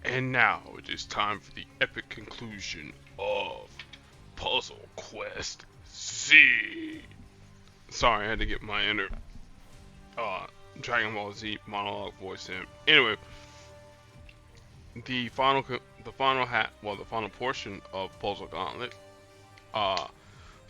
And now it is time for the epic conclusion of Puzzle Quest Z. Sorry, I had to get my inner uh, Dragon Ball Z monologue voice in. Anyway, the final, the final portion of Puzzle Gauntlet. Uh,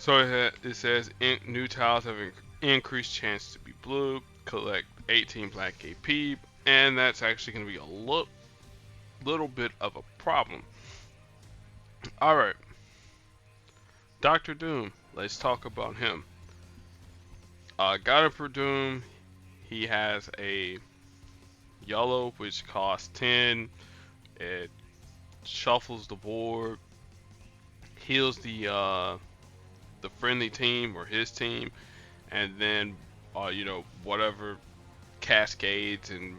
it says new tiles have increased chance to be blue. Collect 18 black AP, and that's actually going to be a little bit of a problem. All right, Doctor Doom. Let's talk about him. God of Doom. He has a yellow which costs 10. It shuffles the board, heals the friendly team or his team, and then whatever cascades and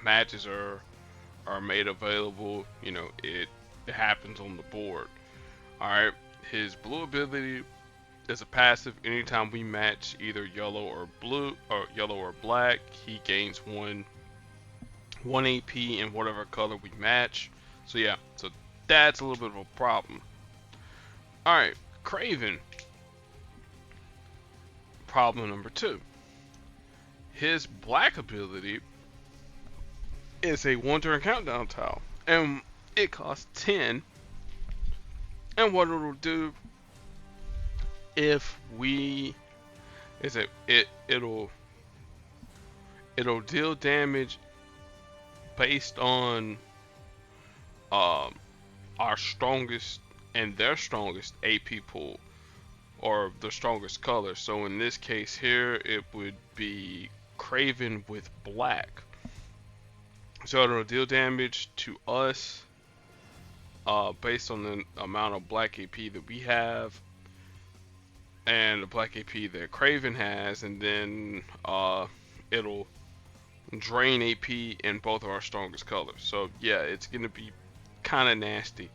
matches are made available. It happens on the board. All right. His blue ability is a passive. Anytime we match either yellow or blue or yellow or black, he gains one AP in whatever color we match. So yeah, so that's a little bit of a problem. All right, Craven. Problem number 2. His black ability is a one-turn countdown tile, and it costs 10. And what it'll do if we is it'll deal damage based on our strongest and their strongest AP pool, or the strongest color. So in this case here, it would be Craven with black. So it'll deal damage to us based on the amount of black AP that we have and the black AP that Craven has, and then it'll drain AP in both of our strongest colors. So yeah, it's gonna be kind of nasty.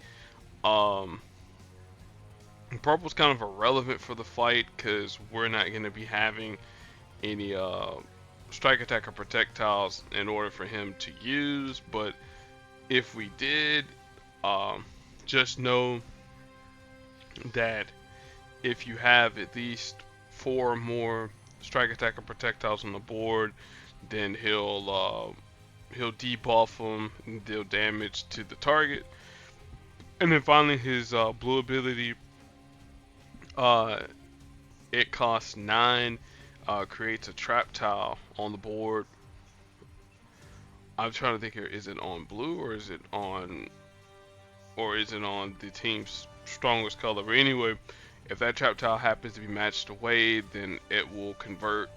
Purple's kind of irrelevant for the fight because we're not gonna be having any strike, attack, or projectiles in order for him to use. But if we did, just know that if you have at least 4 or more strike, attack, or projectiles on the board, then he'll debuff them and deal damage to the target. And then finally, his blue ability, it costs 9, creates a trap tile on the board. I'm trying to think here, is it on blue or is it on the team's strongest color? But anyway, if that trap tile happens to be matched away, then it will convert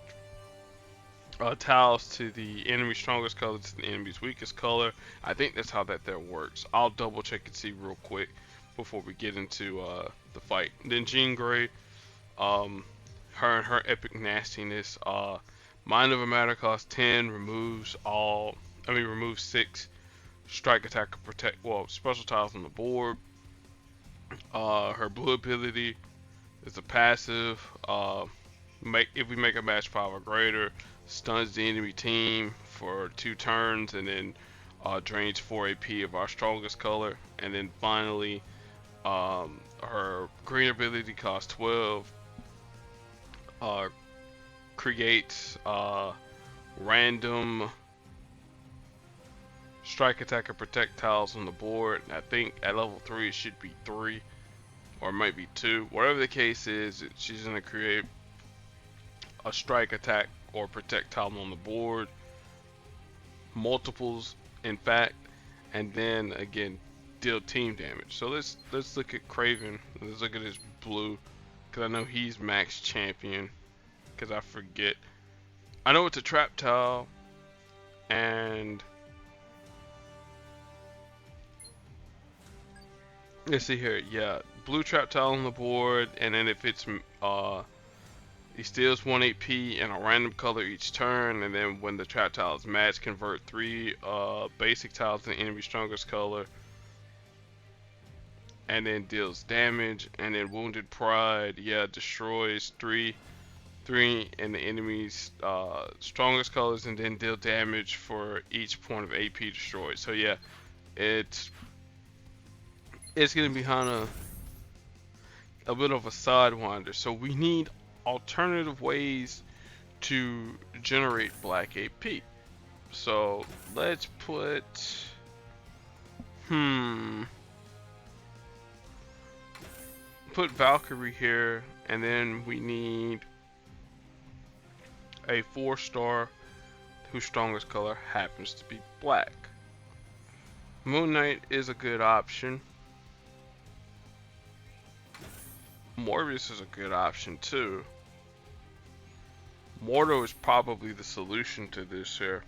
tiles to the enemy's strongest color to the enemy's weakest color. I think that's how that there works. I'll double check and see real quick before we get into the fight. Then Jean Grey, her and her epic nastiness. Mind Over Matter costs 10, removes 6 strike, attack, or protect, special tiles on the board. Her blue ability is a passive. If we make a match 5 or greater, stuns the enemy team for 2 turns, and then drains 4 AP of our strongest color. And then finally, her green ability costs 12. Creates random strike, attack, or protect tiles on the board. I think at level 3 it should be 3, or it might be 2. Whatever the case is, she's going to create a strike, attack, or protect tile on the board, multiples in fact, and then again deal team damage. So let's look at Craven. Let's look at his blue, because I know he's max champion, because I forget. I know it's a trap tile, and let's see here. Yeah, blue trap tile on the board, and then if it's he steals 1 AP in a random color each turn, and then when the trap tile is matched, convert 3 basic tiles to the enemy's strongest color, and then deals damage. And then Wounded Pride, yeah, destroys 3 in the enemy's strongest colors, and then deal damage for each point of AP destroyed. So yeah, it's gonna be kind of a bit of a sidewinder. So we need alternative ways to generate black AP. So let's put put Valkyrie here, and then we need a 4-star whose strongest color happens to be black. Moon Knight is a good option. Morbius is a good option too. Mordo is probably the solution to this here,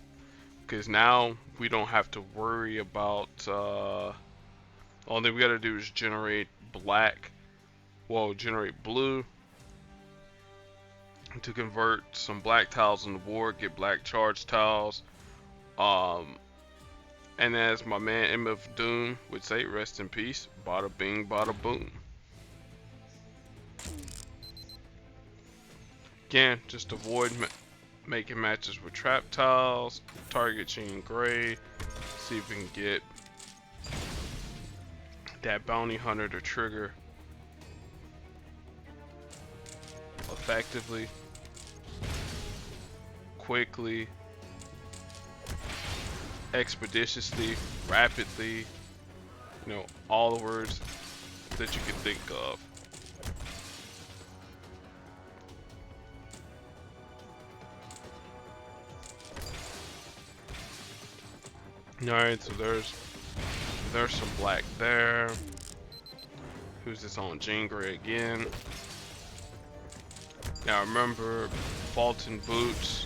because now we don't have to worry about all that we gotta do is generate black, well, generate blue to convert some black tiles on the board, get black charge tiles. And as my man MF Doom would say, rest in peace, bada bing, bada boom. Again, just avoid making matches with trap tiles, target Jean Grey, see if we can get that bounty hunter to trigger effectively, quickly, expeditiously, rapidly, you know, all the words that you can think of. Alright, so there's some black there. Who's this on? Jean Grey again. Now remember, Fulton Boots.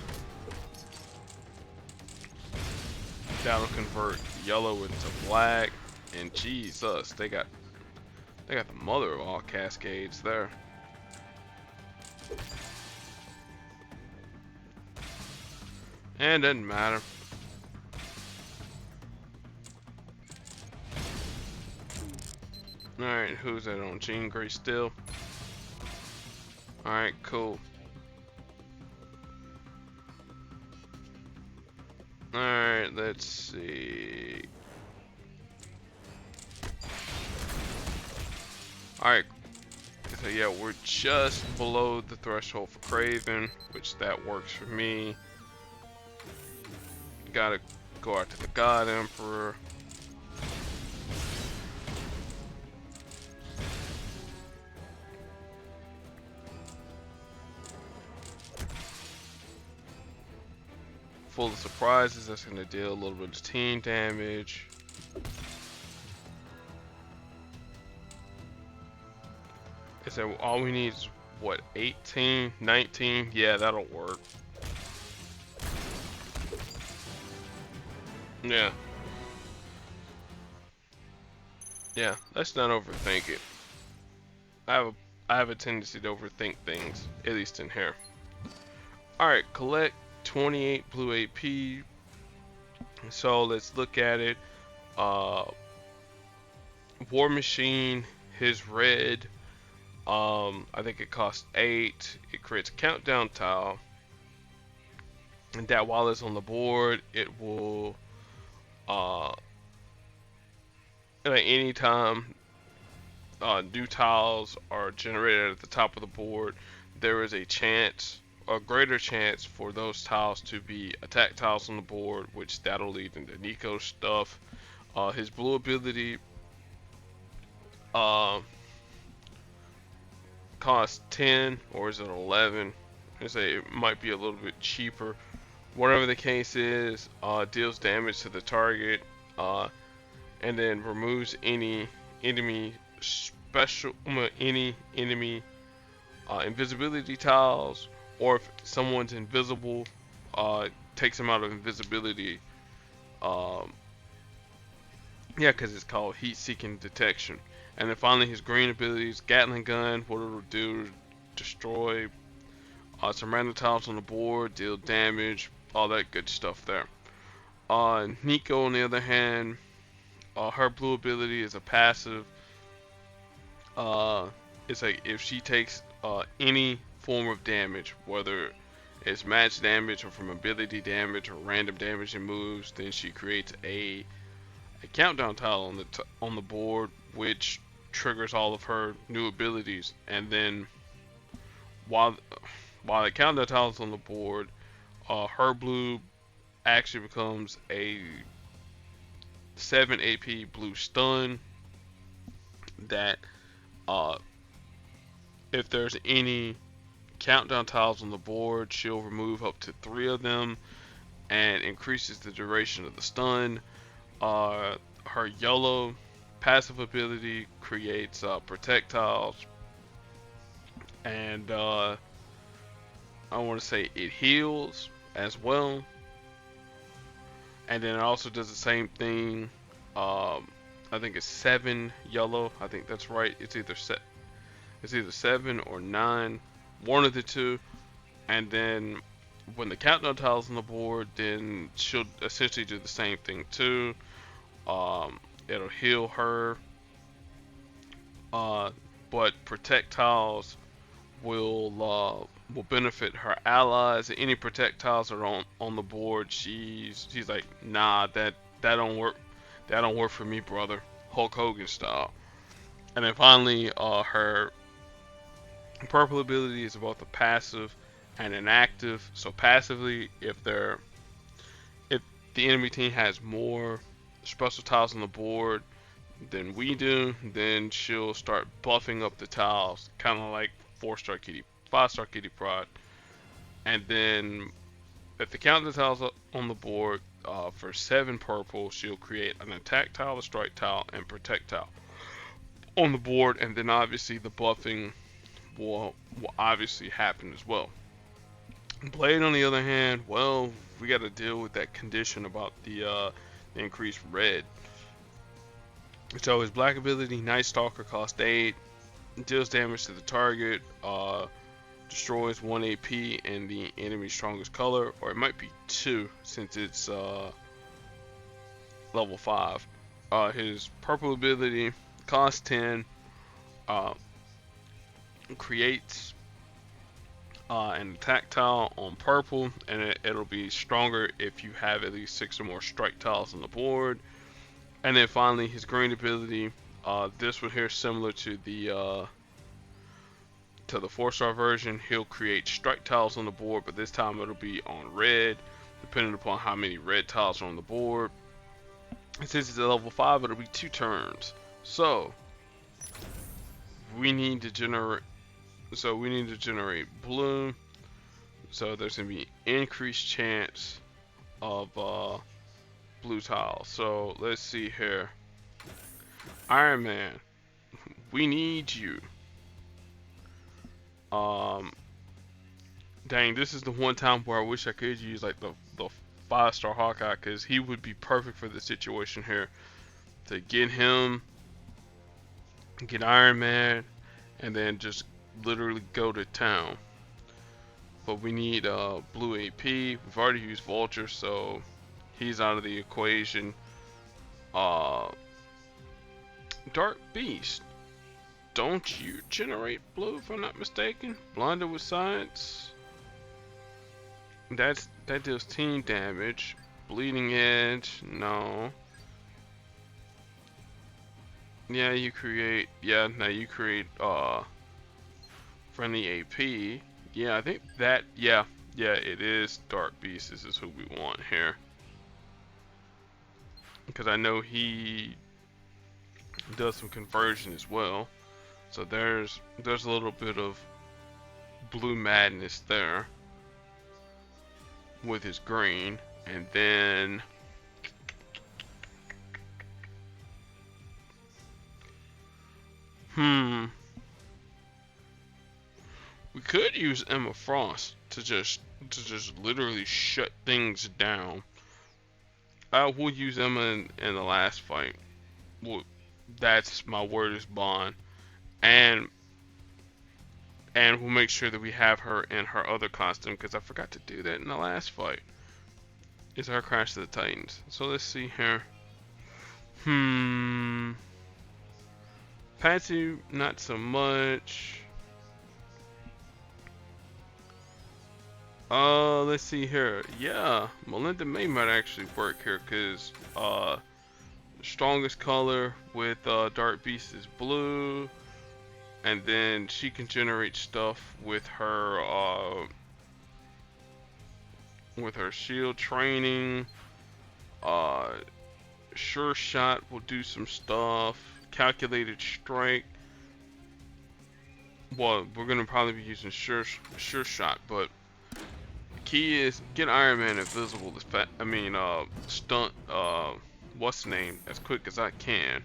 That'll convert yellow into black. And Jesus, they got the mother of all cascades there. And doesn't matter. Alright, who's that on? Jean Grey still? Alright, cool. Alright, let's see. Alright, so yeah, we're just below the threshold for Craven, which that works for me. Gotta go out to the God Emperor. Full of surprises, that's going to deal a little bit of team damage. Is that all we need is what, 18, 19? Yeah, that'll work. Yeah. Yeah, let's not overthink it. I have a tendency to overthink things, at least in here. Alright, collect 28 blue AP. So let's look at it. War Machine, his red. I think it costs 8. It creates a countdown tile, and that while it's on the board, it will at any time new tiles are generated at the top of the board, there is a chance, a greater chance for those tiles to be attack tiles on the board, which that'll lead into Nico's stuff. His blue ability costs 10, or is it 11? I say it might be a little bit cheaper. Whatever the case is, deals damage to the target, and then removes any enemy invisibility tiles, or if someone's invisible, takes them out of invisibility. Yeah, because it's called heat-seeking detection. And then finally, his green abilities, Gatling gun, what it'll do, destroy some random tiles on the board, deal damage, all that good stuff there. Nico, on the other hand, her blue ability is a passive. It's like if she takes any form of damage, whether it's match damage or from ability damage or random damage and moves, then she creates a a countdown tile on the board, which triggers all of her new abilities. And then while while the countdown tile is on the board, her blue actually becomes a 7 AP blue stun that uh, if there's any countdown tiles on the board, she'll remove up to 3 of them and increases the duration of the stun. Her yellow passive ability creates projectiles, and I want to say it heals as well. And then it also does the same thing. I think it's 7 yellow. I think that's right. It's either 7 or 9, one of the two. And then when the countdown tile's on the board, then she'll essentially do the same thing too. It'll heal her, but projectiles will benefit her allies. Any projectiles that are on the board, she's like, nah, that don't work. That don't work for me, brother. Hulk Hogan style. And then finally, her purple ability is both a passive and an active. So passively, if the enemy team has more special tiles on the board than we do, then she'll start buffing up the tiles, kind of like 4-star Kitty, 5-star Kitty Prod. And then if the countdown tiles on the board for 7 purple, she'll create an attack tile, a strike tile, and protect tile on the board, and then obviously the buffing will obviously happen as well. Blade, on the other hand, well, we got to deal with that condition about the increased red. So his black ability, Night Stalker, costs 8, deals damage to the target, destroys 1 AP in the enemy's strongest color, or it might be 2 since it's level 5. His purple ability costs 10, creates an attack tile on purple, and it'll be stronger if you have at least 6 or more strike tiles on the board. And then finally, his green ability, this one here is similar to the 4-star version. He'll create strike tiles on the board, but this time it'll be on red, depending upon how many red tiles are on the board. And since it's at level 5, it'll be 2 turns. So we need to generate blue. So there's gonna be increased chance of blue tiles. So let's see here. Iron Man, we need you. Dang, this is the one time where I wish I could use like the 5-star Hawkeye, because he would be perfect for the situation here. To get him, get Iron Man, and then just literally go to town. But we need blue AP. We've already used Vulture, so he's out of the equation. Dark Beast, don't you generate blue if I'm not mistaken? Blinded with Science. That deals team damage. Bleeding Edge, no. Yeah, you create friendly AP. Yeah, I think that, yeah, it is Dark Beast. This is who we want here. Because I know he does some conversion as well. So there's a little bit of blue madness there with his green. And then we could use Emma Frost to just literally shut things down. We'll use Emma in the last fight. That's my word is bond, and we'll make sure that we have her in her other costume, because I forgot to do that in the last fight. Is her Crash to the Titans. So let's see here. Patsy, not so much. Let's see here. Yeah, Melinda May might actually work here, because Strongest color with Dark Beast is blue, and then she can generate stuff with her shield training. Uh, Sure Shot will do some stuff. Calculated Strike. Well, we're gonna probably be using Sure Shot, but the key is get Iron Man invisible as fast. I mean, stunt. What's the name? As quick as I can.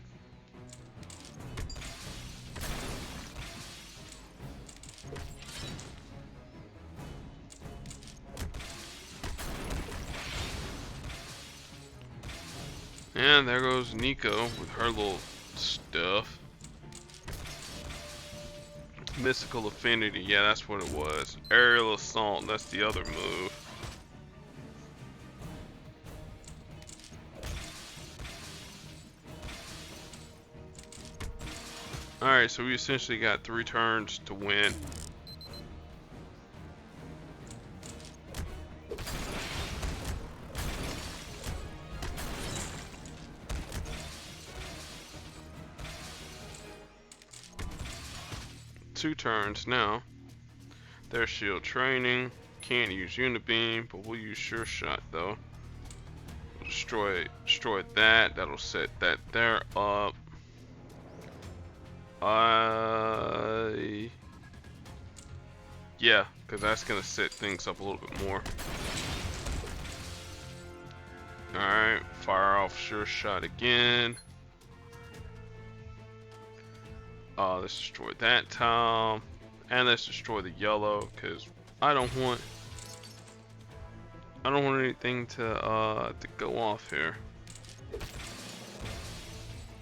And there goes Nico with her little stuff. Mystical Affinity, yeah, that's what it was. Aerial Assault, that's the other move. Alright, so we essentially got 3 turns to win. Two turns now. Their shield training. Can't use Unibeam, but we'll use Sure Shot though. Destroy that. That'll set that there up. Yeah, because that's gonna set things up a little bit more. Alright, fire off Sure Shot again. Let's destroy that tile. And let's destroy the yellow, because I don't want anything to go off here.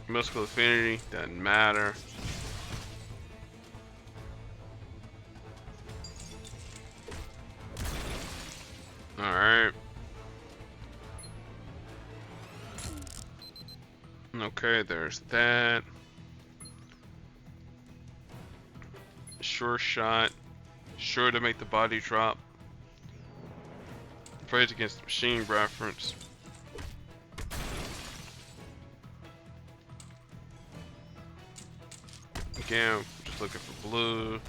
Mystical Affinity, doesn't matter. Alright. Okay, there's that. Sure Shot. Sure to make the body drop. Praise against the machine reference. Again, just looking for blue.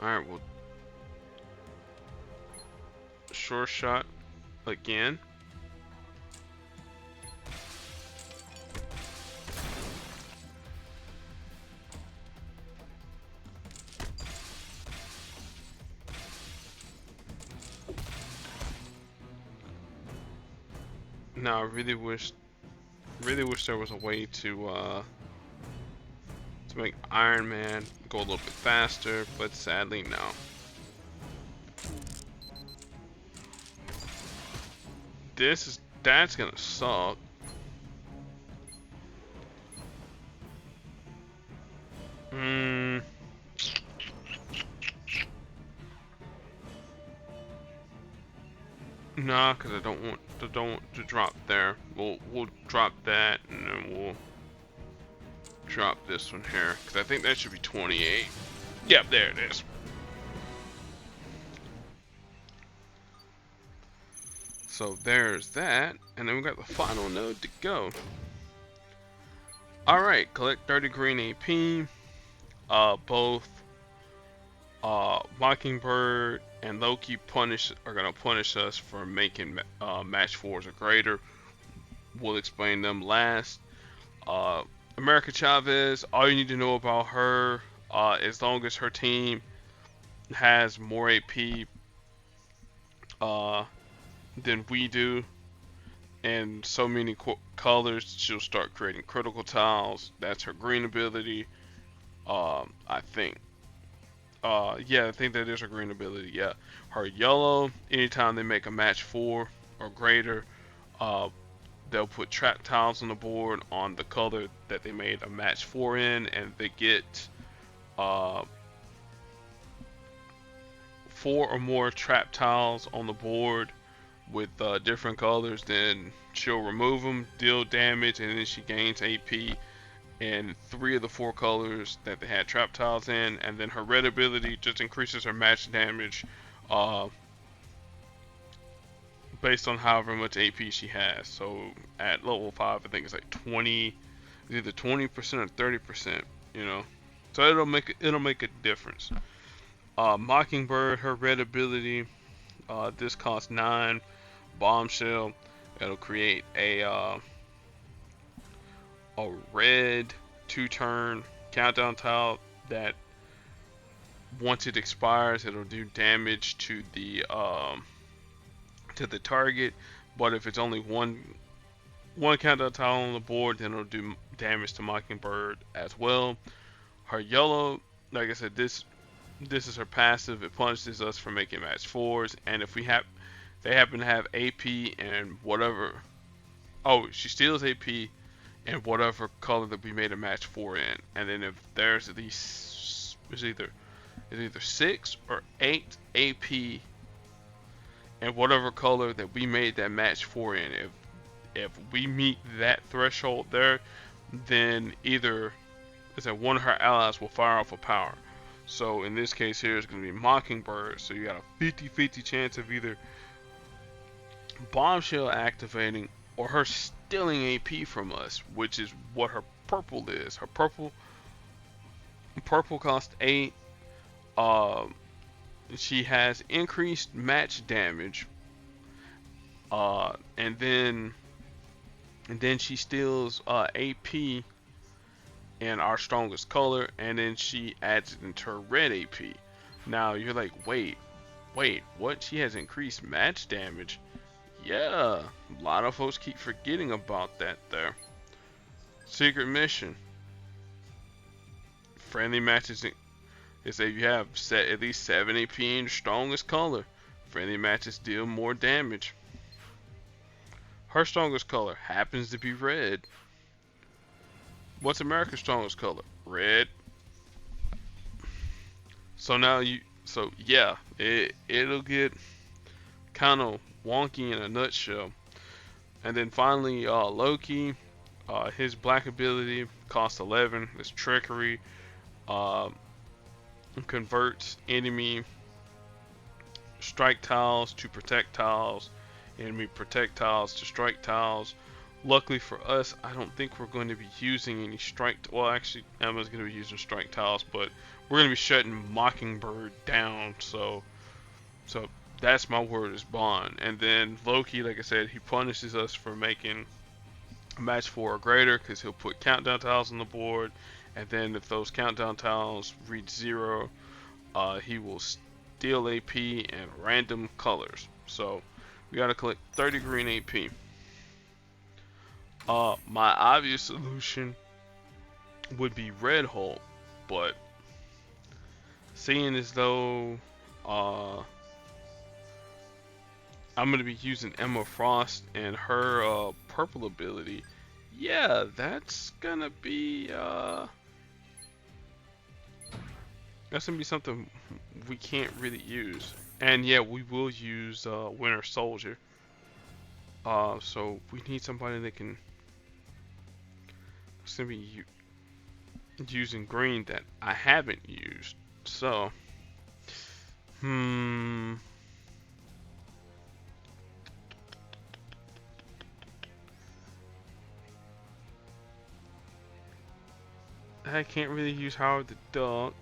Alright, well, Sure Shot again. Now I really wish there was a way to make Iron Man go a little bit faster, but sadly no. That's gonna suck. Nah, because I don't want to drop there. We'll drop that, and then we'll drop this one here, because I think that should be 28. Yep, there it is. So there's that, and then we got the final node to go. Alright, collect 30 green AP. Both Mockingbird and Loki are gonna punish us for making match 4s or greater. We'll explain them last. America Chavez, all you need to know about her, as long as her team has more AP than we do, and so many colors, she'll start creating critical tiles. That's her green ability. I think. Yeah, I think that is her green ability. Yeah, her yellow. Anytime they make a match 4 or greater, they'll put trap tiles on the board on the color that they made a match 4 in, and they get 4 or more trap tiles on the board with different colors. Then she'll remove them, deal damage, and then she gains AP in 3 of the 4 colors that they had trap tiles in. And then her red ability just increases her match damage based on however much AP she has. So at level 5, I think it's like 20, it's either 20% or 30%. You know, so it'll make a difference. Mockingbird, her red ability, this costs 9. Bombshell, it'll create a red 2-turn countdown tile that once it expires, it'll do damage to the target. But if it's only one countdown tile on the board, then it'll do damage to Mockingbird as well. Her yellow, like I said, this is her passive. It punishes us for making match 4s, and if they happen to have AP and whatever. Oh, she steals AP and whatever color that we made a match 4 in, and then if there's at least it's either 6 or 8 AP and whatever color that we made that match 4 in. If we meet that threshold there, then either one of her allies will fire off a power. So in this case here, it's going to be Mockingbird. So you got a 50-50 chance of either Bombshell activating or her stealing AP from us, which is what her purple is. Her purple costs 8. She has increased match damage, and then she steals AP in our strongest color, and then she adds it into her red AP. Now you're like, wait, what? She has increased match damage? Yeah, a lot of folks keep forgetting about that there. Secret mission. Friendly matches is if you have set at least 7 AP in your strongest color, friendly matches deal more damage. Her strongest color happens to be red. What's America's strongest color? Red. So now yeah, it'll get kind of wonky in a nutshell. And then finally, Loki, his black ability costs 11. It's trickery. Converts enemy strike tiles to protect tiles, enemy protect tiles to strike tiles. Luckily for us, I don't think we're going to be using any strike. Well, actually, Emma's going to be using strike tiles, but we're going to be shutting Mockingbird down. So that's my word is bond. And then Loki, like I said, he punishes us for making a match 4 or greater because he'll put countdown tiles on the board, and then if those countdown tiles reach 0, he will steal AP and random colors. So we got to collect 30 green AP. My obvious solution would be Red Hulk, but seeing as though I'm going to be using Emma Frost and her purple ability, yeah, that's going to be something we can't really use. And yeah, we will use Winter Soldier. So we need somebody that can. It's gonna be using green that I haven't used. So, I can't really use Howard the Duck.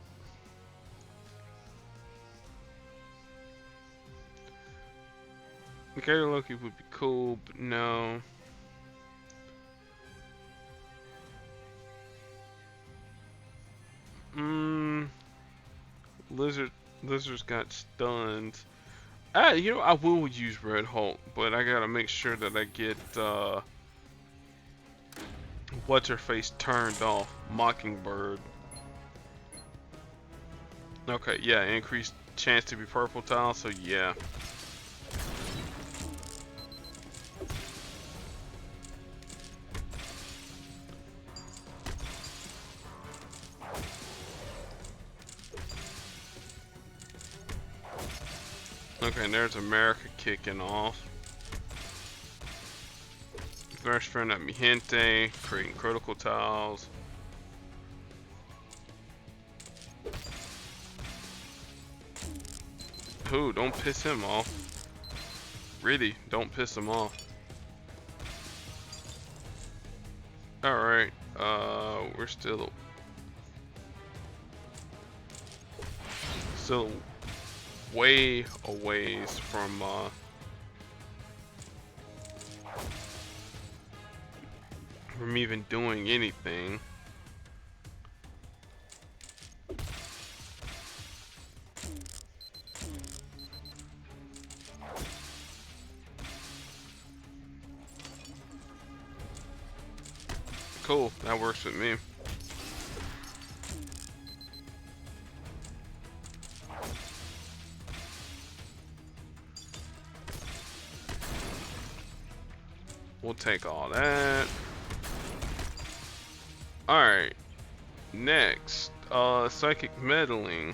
Gator Loki would be cool, but no. Lizard's got stunned. You know, I will use Red Hulk, but I gotta make sure that I get what's her face turned off. Mockingbird. Okay, yeah, increased chance to be purple tile, so yeah. Okay, and there's America kicking off. First friend at Mi Gente, creating critical tiles. Ooh, don't piss him off. really don't piss them off. Alright, we're still way a ways from even doing anything. Cool, that works with me. We'll take all that. Alright. Next, psychic meddling.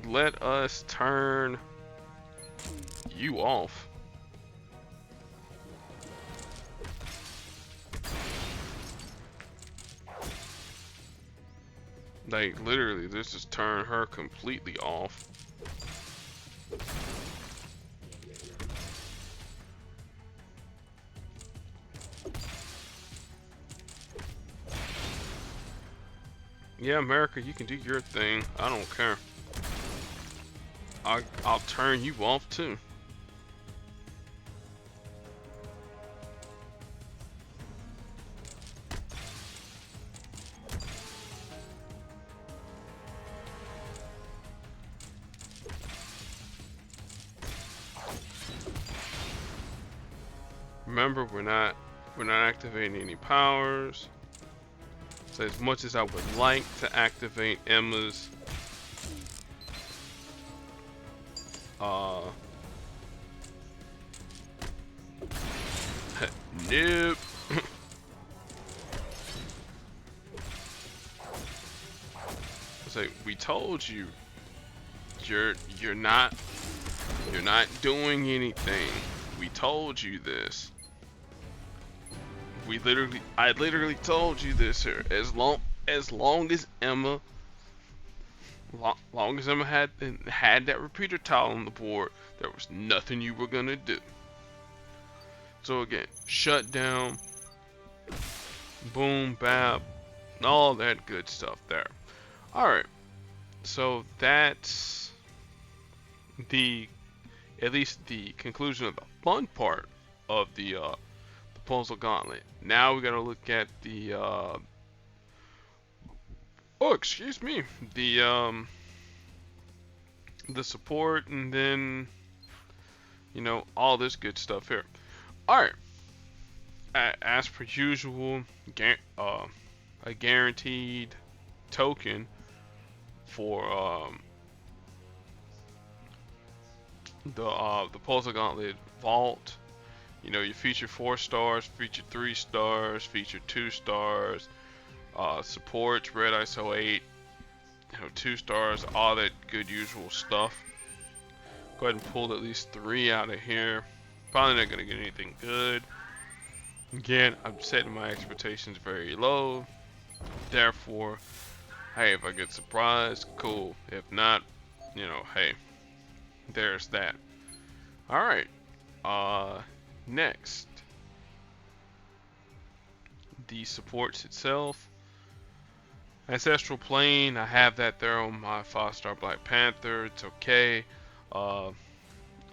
Let us turn you off. Like, literally, this just turned her completely off. Yeah, America, you can do your thing. I don't care. I'll turn you off too. Remember, we're not activating any powers. So as much as I would like to activate Emma's nope. It's like, we told you you're not doing anything. We told you this. I literally told you this here. As long as Emma had that repeater tile on the board, there was nothing you were gonna do. So again, shut down, boom, bap, all that good stuff there. Alright, so that's at least the conclusion of the fun part of the Puzzle Gauntlet. Now we gotta look at the the support, and then all this good stuff here. Alright, as per usual, a guaranteed token for the Puzzle Gauntlet vault. You feature 4 stars, feature 3 stars, feature 2 stars, supports Red ISO 8, 2 stars, all that good usual stuff. Go ahead and pull at least 3 out of here. Probably not gonna get anything good. Again, I'm setting my expectations very low. Therefore, hey, if I get surprised, cool. If not, hey, there's that. Alright, next, the supports itself. Ancestral Plane, I have that there on my 5-star Black Panther. It's okay.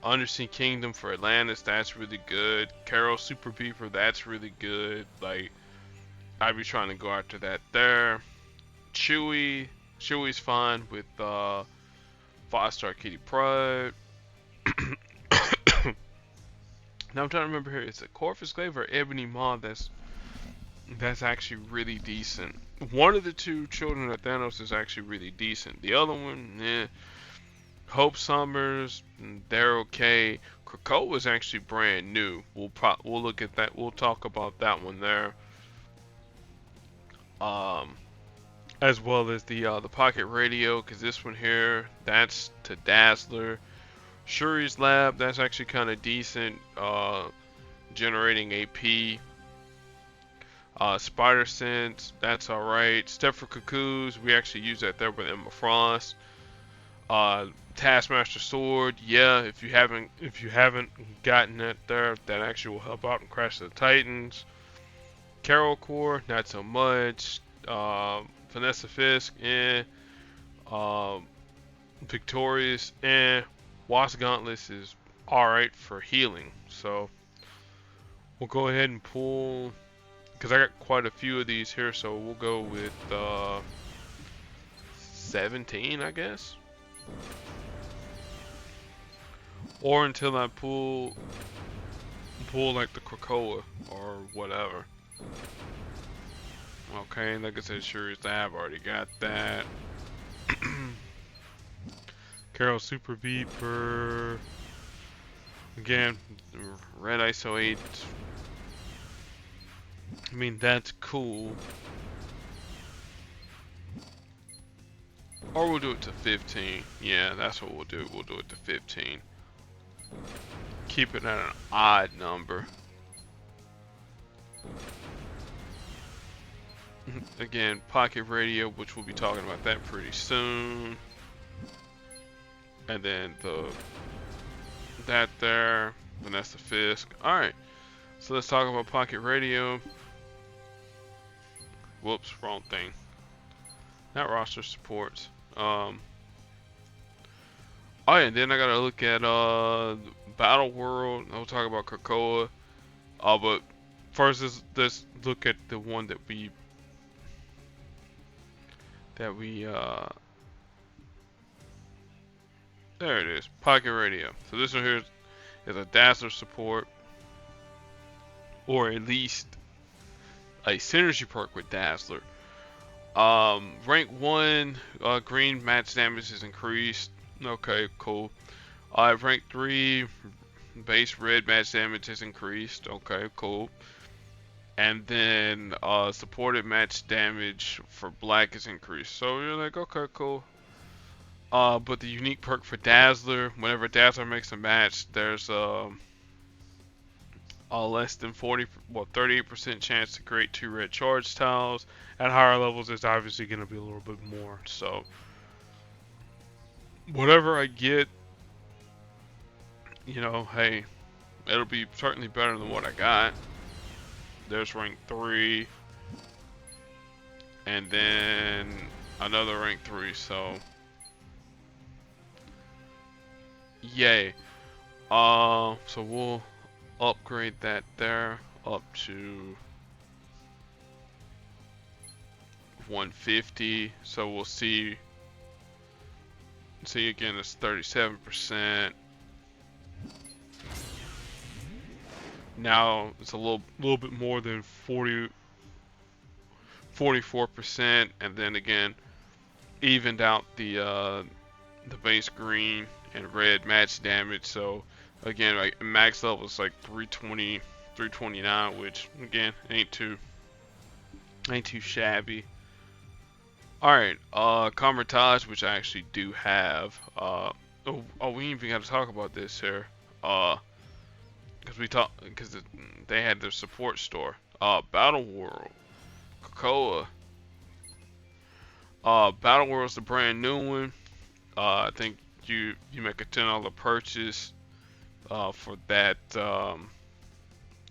Undersea Kingdom for Atlantis, that's really good. Carol Super Beaver, that's really good. Like, I'd be trying to go after that there. Chewy's fine with 5-star Kitty Pride. Now I'm trying to remember here, it's a Corvus Glaive or Ebony Maw that's actually really decent. One of the 2 children of Thanos is actually really decent. The other one, Hope Summers, they're okay. Krakoa is actually brand new. We'll look at that. We'll talk about that one there. As well as the Pocket Radio, because this one here, that's to Dazzler. Shuri's Lab, that's actually kind of decent, generating AP. Spider Sense, that's alright. Step for Cuckoos, we actually use that there with Emma Frost. Taskmaster Sword, yeah, if you haven't gotten it there, that actually will help out in Crash of the Titans. Carol Core, not so much. Vanessa Fisk, um, Victorious, Puzzle Gauntlet is alright for healing. So we'll go ahead and pull, because I got quite a few of these here, so we'll go with 17, I guess. Or until I pull like the Krakoa or whatever. Okay, like I said, sure as that, I've already got that. Carol Super Beeper. Again, Red ISO 8. I mean, that's cool. Or we'll do it to 15. Yeah, that's what we'll do. We'll do it to 15. Keep it at an odd number. Again, Pocket Radio, which we'll be talking about that pretty soon. And then that there, Vanessa Fisk. Alright, so let's talk about Pocket Radio. Whoops, wrong thing. Not roster supports. Oh yeah, and then I gotta look at Battle World. I'll talk about Krakoa. But first let's look at the one that we there it is, Pocket Radio. So this one here is a Dazzler support, or at least a synergy perk with Dazzler. Rank 1, green match damage is increased. Okay, cool. Rank 3, base red match damage is increased. Okay, cool. And then supported match damage for black is increased. So you're like, okay, cool. But the unique perk for Dazzler, whenever Dazzler makes a match, there's a less than 38% chance to create 2 red charge tiles. At higher levels, it's obviously going to be a little bit more. So whatever I get, you know, hey, it'll be certainly better than what I got. There's rank 3, and then another rank 3, so yay. So we'll upgrade that there up to 150. So we'll see again, it's 37%. Now it's a little bit more than 44%, and then again evened out the base green and red match damage. So again, like max level is like 320, 329, which again ain't too shabby. Alright, Convertage, which I actually do have. We ain't even got to talk about this here. Because they had their support store. Battle World, Krakoa. Battle World's the brand new one. I think you make a $10 purchase for that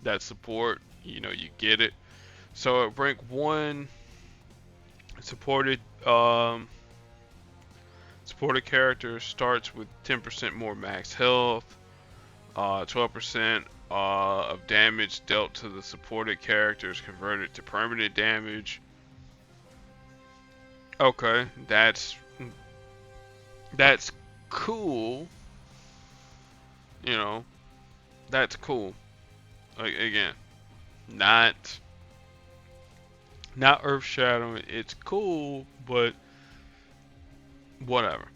that support. You know, you get it. So at rank 1, supported character starts with 10% more max health. 12% of damage dealt to the supported character is converted to permanent damage. Okay, that's cool. You know, that's cool. Like, again, not earth-shattering. It's cool, but whatever.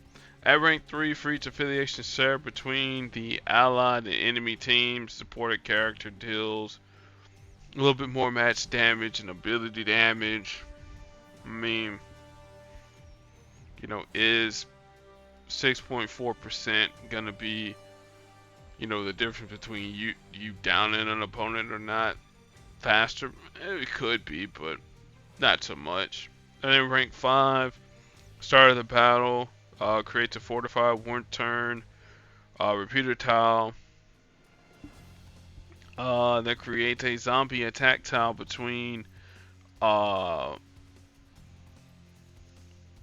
At rank 3, for each affiliation shared between the allied and enemy teams, supported character deals a little bit more match damage and ability damage. I mean, you know, is 6.4% gonna be, you know, the difference between you downing an opponent or not faster? It could be, but not so much. And then rank 5, start of the battle. Creates a fortified one turn repeater tile. That creates a zombie attack tile between uh,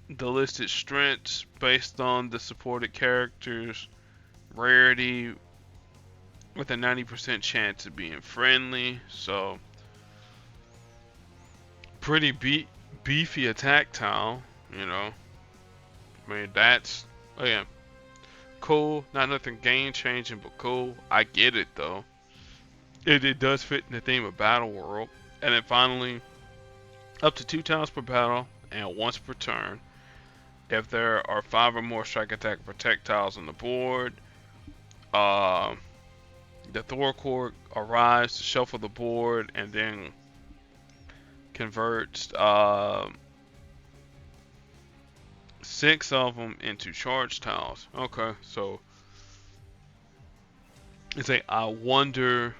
the listed strengths based on the supported character's rarity with a 90% chance of being friendly. So, pretty beefy attack tile, you know. I mean, that's, again, cool. Not nothing game changing, but cool. I get it though. It does fit in the theme of Battle World. And then finally, up to 2 times per battle and once per turn. If there are 5 or more strike, attack, protect tiles on the board, the Thor Core arrives to shuffle the board and then converts 6 of them into charge tiles. Okay, so it's a I wonder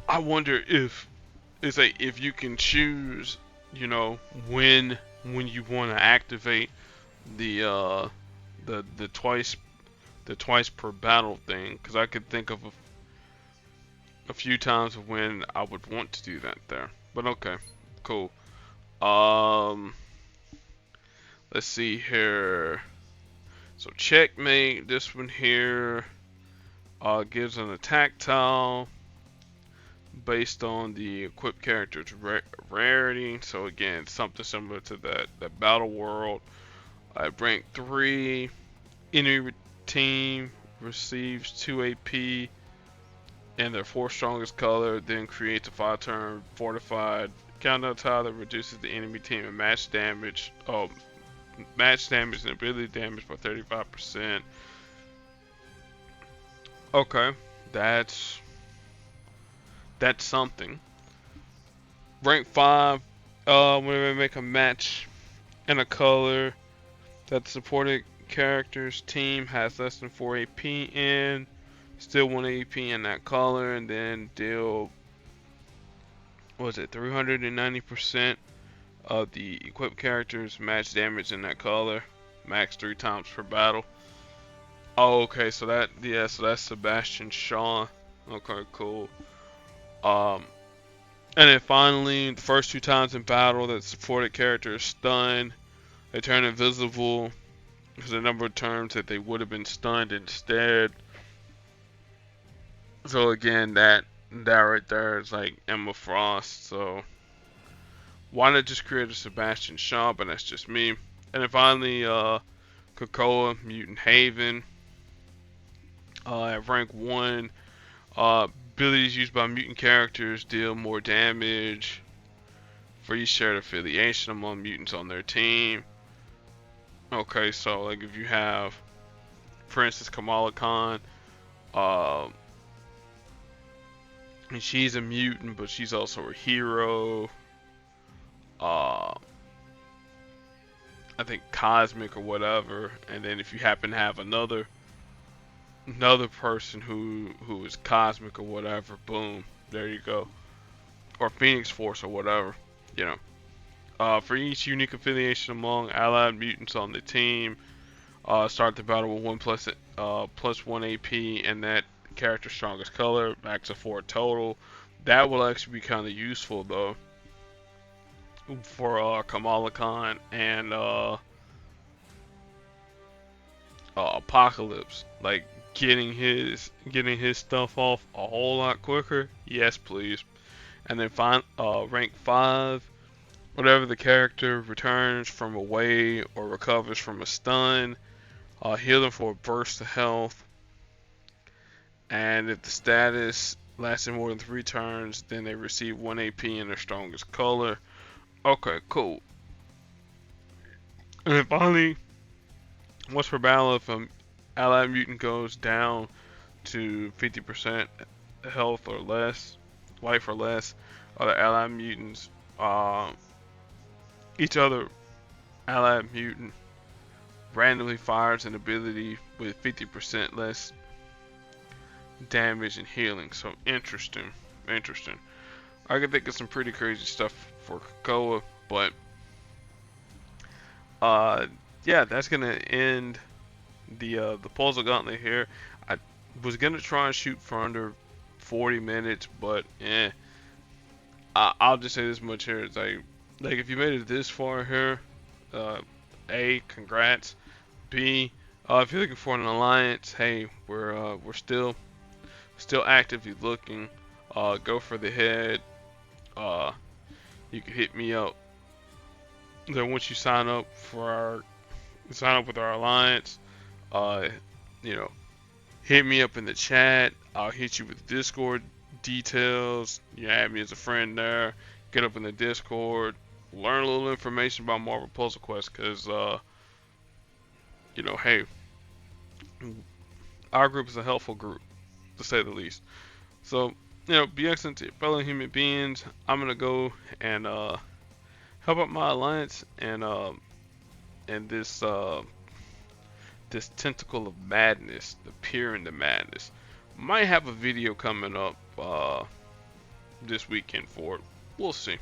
if it's a if you can choose, you know, when you want to activate the the twice per battle thing, because I could think of a few times of when I would want to do that there. But okay, cool. Let's see here. So checkmate. This one here gives an attack tile based on the equipped character's rarity. So again, something similar to that Battle World. At rank 3, enemy team receives 2 AP and their 4th strongest color, then creates a 5-turn fortified countdown tile that reduces the enemy team and match damage. Match damage and ability damage by 35%. Okay, that's something. Rank 5, when we make a match and a color that the supported character's team has less than 4 AP in, still 1 AP in that color, and then deal, what was it, 390% of the equipped character's match damage in that color, max 3 times per battle. Oh, okay, so so that's Sebastian Shaw. Okay, cool. And then finally, the first 2 times in battle that the supported character is stunned, they turn invisible because the number of turns that they would have been stunned instead. So again, that right there is like Emma Frost. So why not just create a Sebastian Shaw? But that's just me. And then finally, Krakoa, Mutant Haven. At rank 1, abilities used by mutant characters deal more damage for each shared affiliation among mutants on their team. Okay, so like if you have, for instance, Kamala Khan, and she's a mutant, but she's also a hero. I think cosmic or whatever. And then if you happen to have another person who is cosmic or whatever, boom, there you go. Or Phoenix Force or whatever, you know. For each unique affiliation among allied mutants on the team, start the battle with 1 plus 1 AP and that character's strongest color, max of 4 total. That will actually be kind of useful though for Kamala Khan and Apocalypse, like getting his stuff off a whole lot quicker. Yes, please. And then rank 5. Whenever the character returns from away or recovers from a stun, heal them for a burst of health. And if the status lasted more than 3 turns, then they receive 1 AP in their strongest color. Okay, cool. And then finally, once per battle, if an allied mutant goes down to 50% health or less, life or less, other allied mutants, each other allied mutant randomly fires an ability with 50% less damage and healing. So interesting. I can think of some pretty crazy stuff for Krakoa, but yeah, that's gonna end the Puzzle Gauntlet here. I was gonna try and shoot for under 40 minutes, but I'll just say this much here. It's like if you made it this far here, uh, A, congrats. B, if you're looking for an alliance, hey, we're still actively looking. Go for the head. Uh, you can hit me up. Then once you sign up with our alliance, uh, you know, hit me up in the chat. I'll hit you with Discord details. You add me as a friend there. Get up in the Discord. Learn a little information about Marvel Puzzle Quest, cause hey, our group is a helpful group, to say the least. So, be excellent to your fellow human beings. I'm gonna go and help out my alliance and this tentacle of madness, the peer into madness. Might have a video coming up this weekend for it. We'll see.